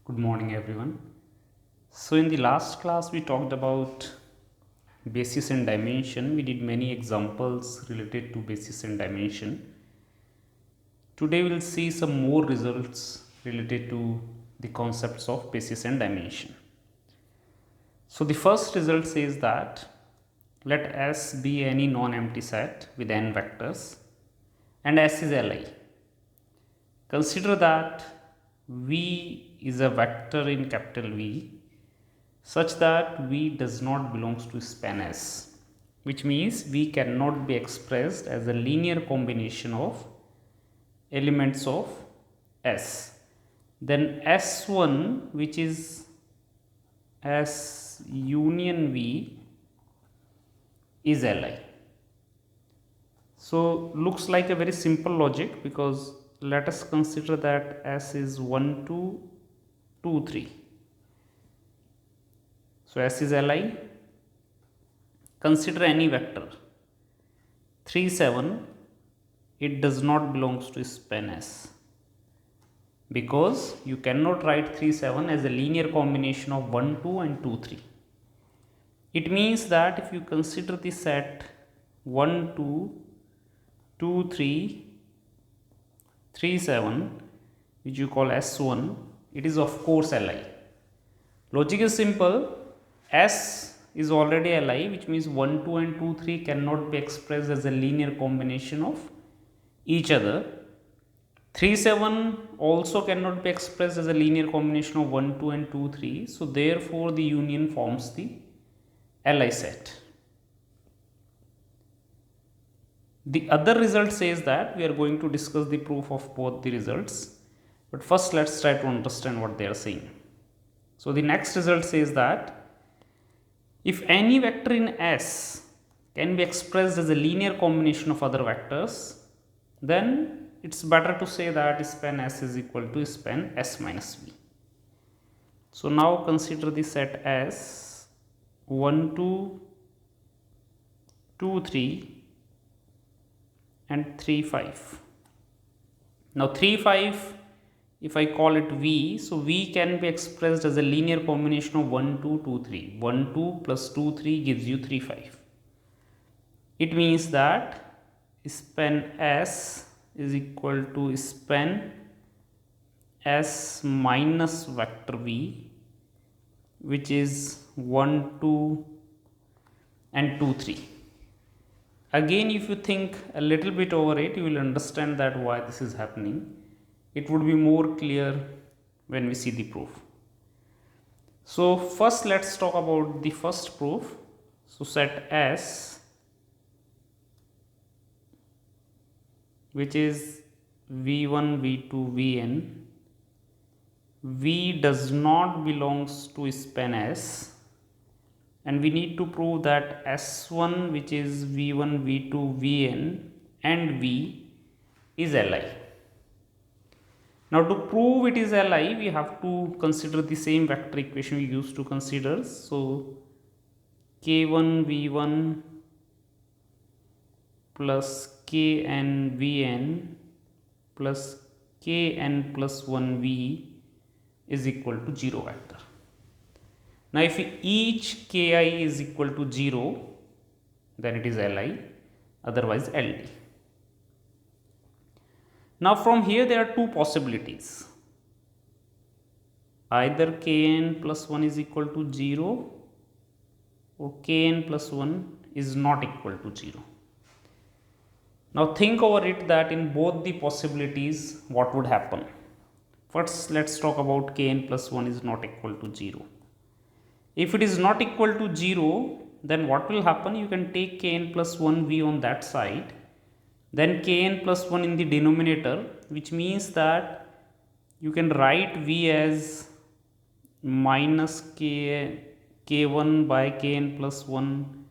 Good morning, everyone. So, in the last class, we talked about basis and dimension. We did many examples related to basis and dimension. Today, we'll see some more results related to the concepts of basis and dimension. So, the first result says that let S be any non empty set with n vectors and S is Li. Consider that V is a vector in capital V such that V does not belongs to span S, which means V cannot be expressed as a linear combination of elements of S. Then S1, which is S union V, is Li. So looks like a very simple logic, because let us consider that S is 1, 2, 2, 3. So S is Li. Consider any vector 3, 7. It does not belongs to span S, because you cannot write 3, 7 as a linear combination of 1, 2 and 2, 3. It means that if you consider the set 1, 2, 2, 3, 3, 7, which you call S1, it is of course Li. Logic is simple. S is already Li, which means 1, 2 and 2, 3 cannot be expressed as a linear combination of each other. 3, 7 also cannot be expressed as a linear combination of 1, 2 and 2, 3. So therefore the union forms the Li set. The other result says that we are going to discuss the proof of both the results, but first let's try to understand what they are saying. So the next result says that if any vector in S can be expressed as a linear combination of other vectors, then it's better to say that span S is equal to span S minus V. So now consider the set S 1, 2, 2, 3 and 3, 5. Now 3, 5, if I call it V, so V can be expressed as a linear combination of 1, 2, 2, 3. 1, 2 plus 2, 3 gives you 3, 5. It means that span S is equal to span S minus vector V, which is 1, 2 and 2, 3. Again, if you think a little bit over it, you will understand that why this is happening. It would be more clear when we see the proof. So first let's talk about the first proof. So set S, which is V1, V2, Vn, V does not belongs to span S, and we need to prove that S1, which is V1, V2, Vn and V is Li. Now to prove it is Li, we have to consider the same vector equation we used to consider. So K1 V1 plus Kn Vn plus Kn plus 1 V is equal to 0 vector. Now if each Ki is equal to 0, then it is Li, otherwise Ld. Now from here there are two possibilities. Either Kn plus 1 is equal to 0 or Kn plus 1 is not equal to 0. Now think over it, that in both the possibilities what would happen. First let's talk about Kn plus 1 is not equal to 0. If it is not equal to 0, then what will happen? You can take Kn plus 1 V on that side, then Kn plus 1 in the denominator, which means that you can write V as minus K1 by Kn plus 1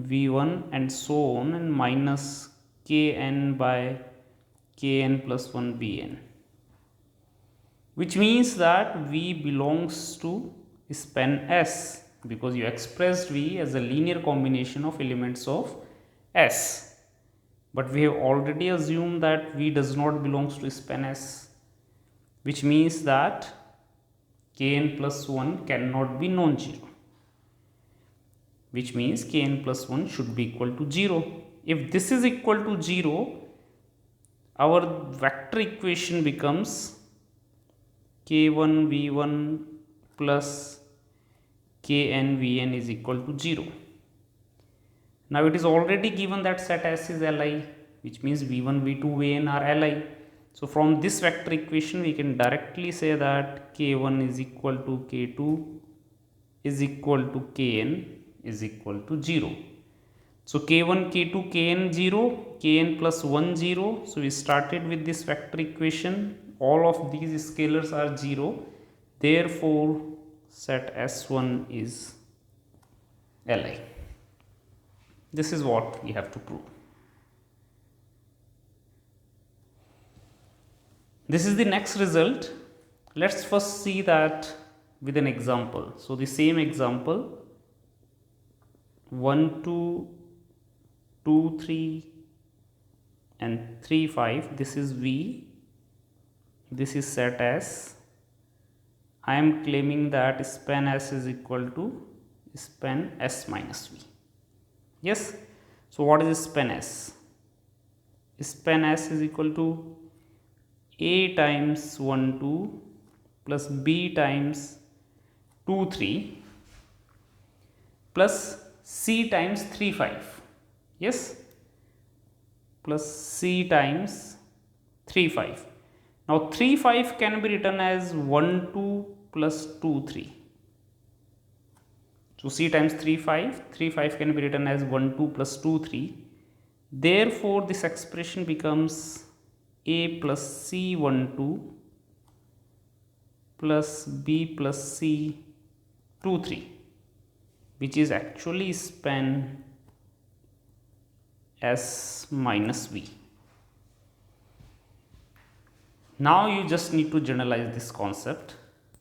V1 and so on, and minus Kn by Kn plus 1 Vn, which means that V belongs to span S, because you expressed V as a linear combination of elements of S. But we have already assumed that V does not belongs to span S, which means that kn plus 1 cannot be non-zero, which means kn plus 1 should be equal to 0. If this is equal to 0, our vector equation becomes k1 v1 plus kn vn is equal to 0. Now it is already given that set S is Li, which means v1 v2 vn are Li. So from this vector equation we can directly say that k1 is equal to k2 is equal to kn is equal to 0. So k1 k2 kn 0, kn plus 1 0. So we started with this vector equation, all of these scalars are 0, therefore set S1 is Li. This is what we have to prove. This is the next result. Let's first see that with an example. So the same example, 1 2 2 3 and 3 5, this is V, this is set S. I am claiming that span S is equal to span S minus V. Yes, so what is span S? Span S is equal to A times 1 2 plus B times 2 3 plus C times 3 5. Yes, plus C times 3 5. Now 3 5 can be written as 1 2 plus 2 3. So C times 3 5, 3 5 can be written as 1 2 plus 2 3. Therefore this expression becomes A plus C 1 2 plus B plus C 2 3, which is actually span S minus V. Now you just need to generalize this concept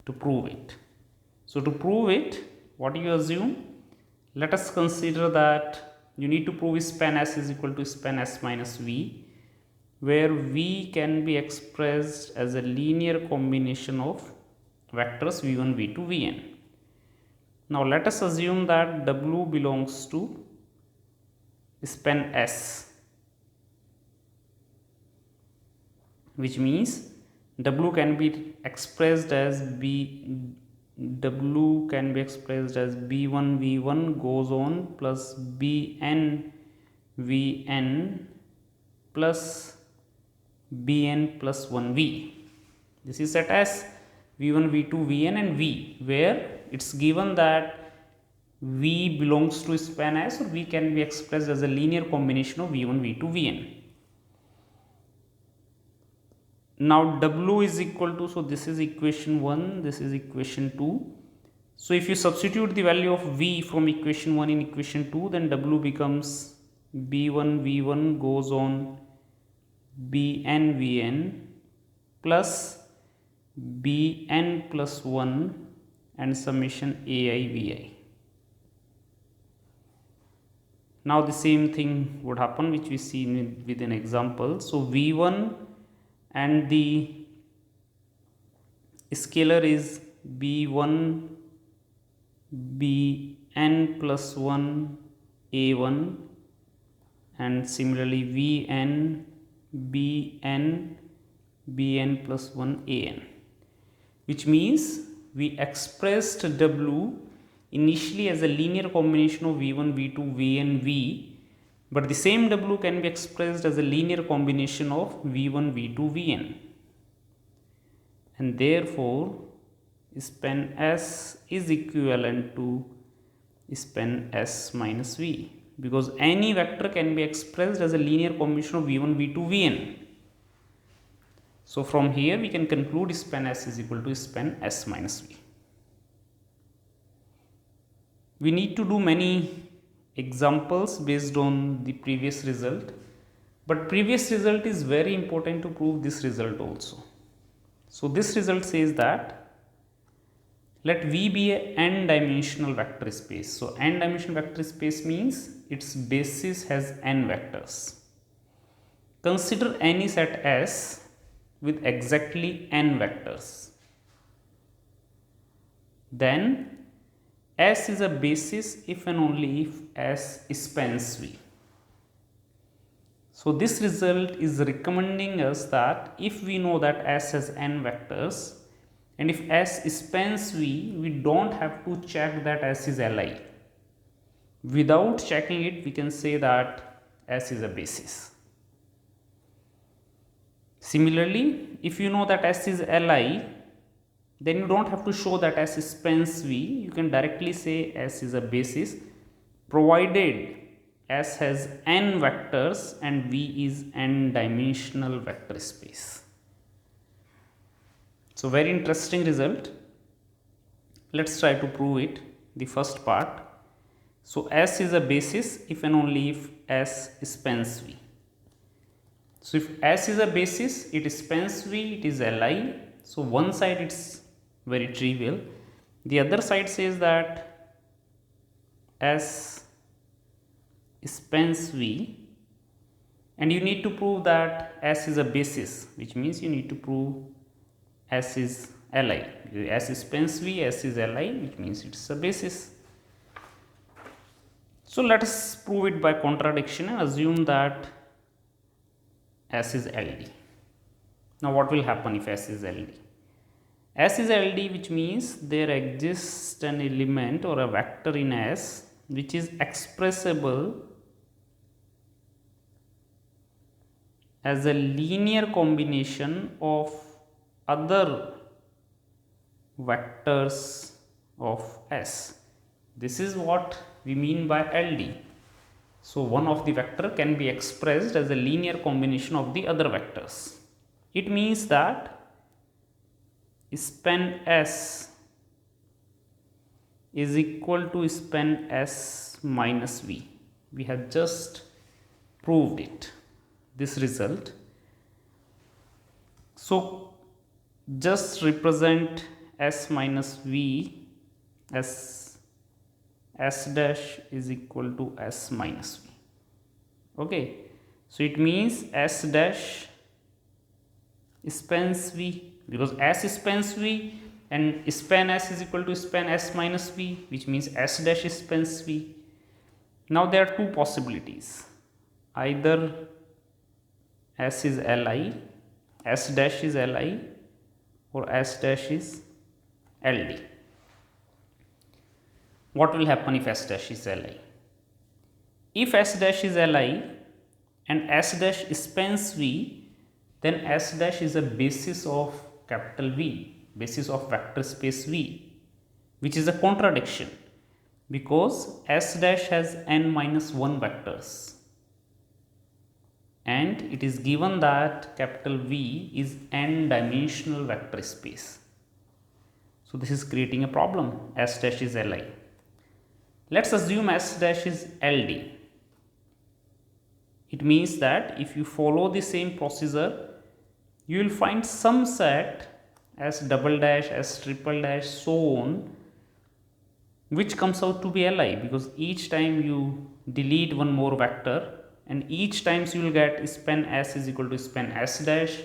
to prove it. So to prove it, what do you assume? Let us consider that you need to prove span S is equal to span S minus V, where V can be expressed as a linear combination of vectors v1 v2 vn. Now let us assume that W belongs to span S, which means W can be expressed as W can be expressed as b1 v1 goes on plus bn vn plus bn plus 1v. This is set as v1 v2 vn and v, where it's given that v belongs to span S, or v can be expressed as a linear combination of v1 v2 vn. Now W is equal to, so this is equation 1, this is equation 2. So if you substitute the value of V from equation 1 in equation 2, then W becomes b1 v1 goes on bn vn plus bn plus 1 and summation ai vi. Now the same thing would happen which we see with an example. So v1 and the scalar is b1 bn plus 1 a1, and similarly vn bn plus 1 an, which means we expressed W initially as a linear combination of v1 v2 vn v, but the same W can be expressed as a linear combination of v1 v2 vn, and therefore span S is equivalent to span S minus V, because any vector can be expressed as a linear combination of v1 v2 vn. So from here we can conclude span S is equal to span S minus V. We need to do many examples based on the previous result, but previous result is very important to prove this result also. So this result says that let V be a n-dimensional vector space. So n-dimensional vector space means its basis has n vectors. Consider any set S with exactly n vectors. then S is a basis if and only if S spans V. So this result is recommending us that if we know that S has n vectors and if S spans V, we don't have to check that S is Li. Without checking it, we can say that S is a basis. Similarly, if you know that S is Li, then you don't have to show that S spans V. You can directly say S is a basis provided S has n vectors and V is n dimensional vector space. So very interesting result. Let's try to prove it. The first part. So S is a basis if and only if S spans V. So if S is a basis, it spans V, it is Li. So one side it's very trivial. The other side says that S spans V and you need to prove that S is a basis, which means you need to prove S is Li. S spans V, S is Li, which means it's a basis. So let us prove it by contradiction and assume that S is LD. Now what will happen if S is LD? S is LD, which means there exists an element or a vector in S which is expressible as a linear combination of other vectors of S. This is what we mean by LD. So one of the vector can be expressed as a linear combination of the other vectors. It means that span S is equal to span S minus V. We have just proved it, this result. So just represent S minus V as S dash is equal to S minus V. Okay, so it means S dash spans V, because S spans V and span S is equal to span S minus V, which means S dash spans V. Now there are two possibilities. Either S is Li, S dash is Li, or S dash is LD. What will happen if S dash is Li? If S dash is Li and S dash spans V, then S dash is a basis of capital V, basis of vector space V, which is a contradiction because S dash has n minus 1 vectors and it is given that capital V is n dimensional vector space. So this is creating a problem. S dash is Li. Let's assume S dash is LD. It means that if you follow the same procedure, you will find some set S double dash, S triple dash, so on, which comes out to be Li, because each time you delete one more vector and each times you will get span S is equal to span S dash,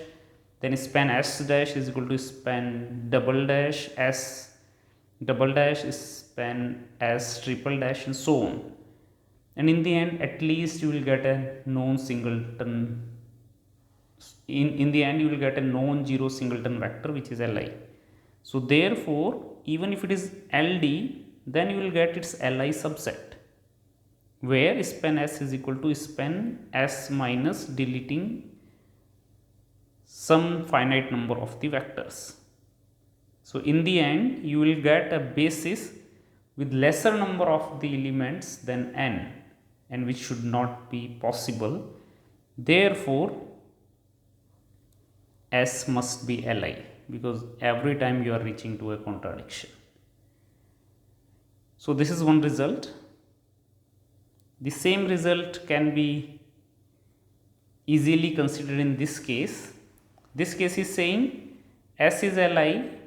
then span S dash is equal to span double dash, S double dash, span S triple dash, and so on. And in the end, at least you will get a non-singleton. In the end, you will get a non-zero singleton vector, which is Li. So therefore, even if it is LD, then you will get its Li subset, where span S is equal to span S minus deleting some finite number of the vectors. So in the end, you will get a basis with lesser number of the elements than n, and which should not be possible. Therefore, S must be Li, because every time you are reaching to a contradiction. So this is one result. The same result can be easily considered in this case. This case is saying S is Li.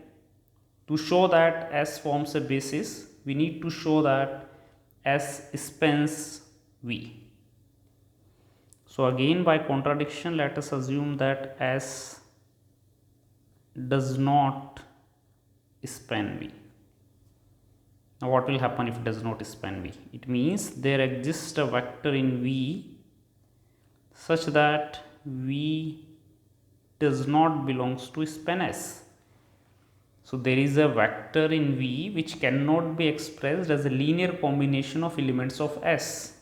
To show that S forms a basis, we need to show that S spans V. So again, by contradiction, let us assume that S does not span V. Now what will happen if it does not span V? It means there exists a vector in V such that V does not belongs to span S. So there is a vector in V which cannot be expressed as a linear combination of elements of S.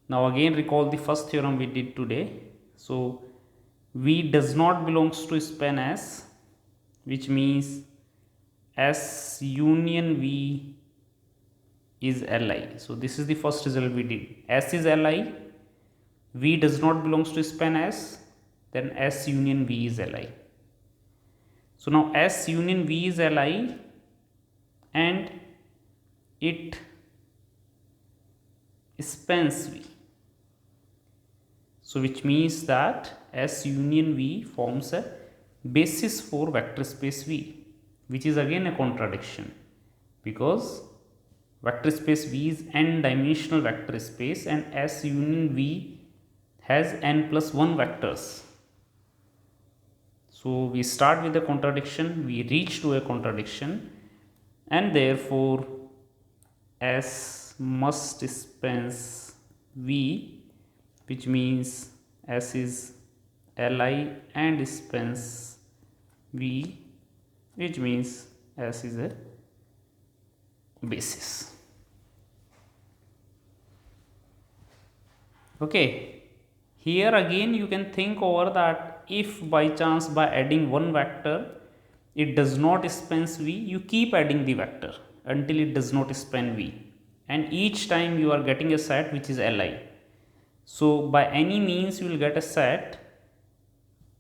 Now again recall the first theorem we did today. So V does not belongs to span S, which means S union V is Li. So this is the first result we did. S is Li, V does not belongs to span S, then S union V is Li. So now S union V is Li and it spans V. So which means that S union V forms a basis for vector space V, which is again a contradiction because vector space V is n dimensional vector space and S union V has n plus 1 vectors. So we start with a contradiction, we reach to a contradiction, and therefore S must spans V, which means S is Li and spans V, which means S is a basis. Okay, here again you can think over that if by chance by adding one vector it does not spans V, you keep adding the vector until it does not span V, and each time you are getting a set which is Li. So by any means you will get a set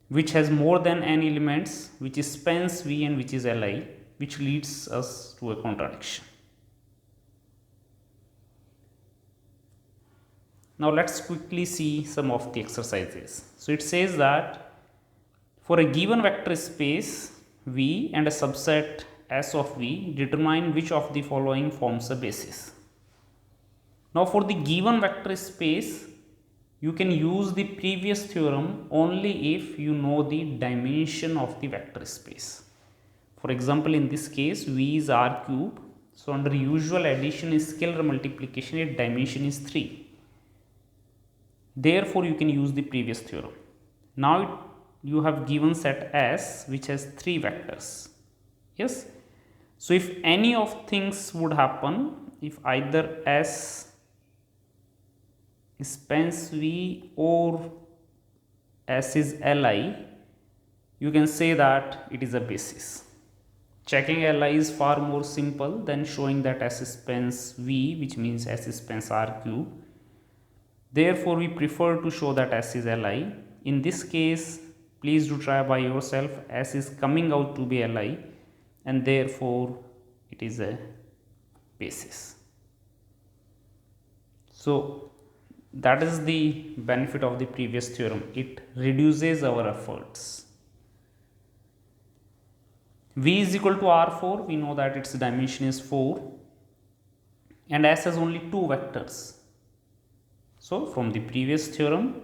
which has more than n elements which spans V and which is Li, which leads us to a contradiction. Now let's quickly see some of the exercises. So it says that for a given vector space V and a subset S of V, determine which of the following forms a basis. Now for the given vector space, you can use the previous theorem only if you know the dimension of the vector space. For example, in this case V is R cube. So under usual addition is scalar multiplication, its dimension is 3. Therefore you can use the previous theorem. Now you have given set S which has 3 vectors. Yes. So if any of things would happen, if either S spans V or S is Li, you can say that it is a basis. Checking Li is far more simple than showing that S spans V, which means S spans R cube. Therefore we prefer to show that S is Li. In this case, please do try by yourself. S is coming out to be Li and therefore it is a basis. So that is the benefit of the previous theorem. It reduces our efforts. V is equal to R4. We know that its dimension is 4 and S has only 2 vectors. So from the previous theorem,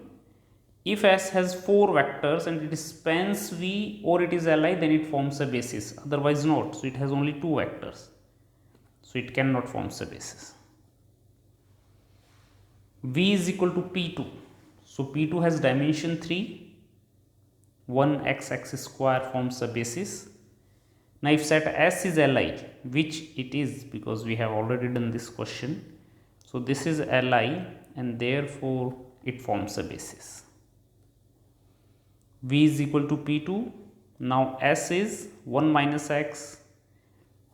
if S has 4 vectors and it spans V or it is Li, then it forms a basis, otherwise not. So it has only 2 vectors, so it cannot form a basis. V is equal to P2. So P2 has dimension 3, 1x square forms a basis. Now if set S is Li, which it is because we have already done this question, so this is Li and therefore it forms a basis. V is equal to P2. Now S is 1 minus x.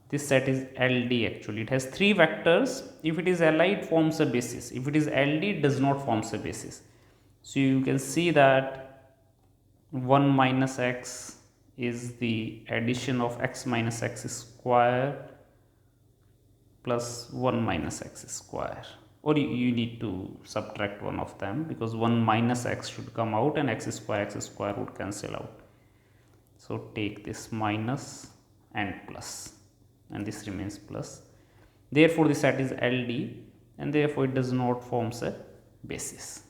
This set is LD actually. It has 3 vectors. If it is Li, it forms a basis. If it is LD, it does not form a basis. So you can see that 1 minus x is the addition of x minus x square plus 1 minus x square. Or you need to subtract one of them because 1 minus x should come out and x square would cancel out. So take this minus and plus, and this remains plus. Therefore the set is LD and therefore it does not form a basis.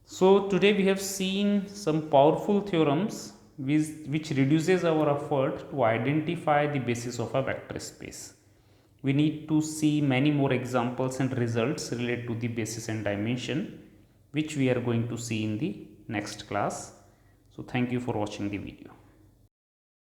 So today we have seen some powerful theorems which reduces our effort to identify the basis of a vector space. We need to see many more examples and results related to the basis and dimension, which we are going to see in the next class. So thank you for watching the video.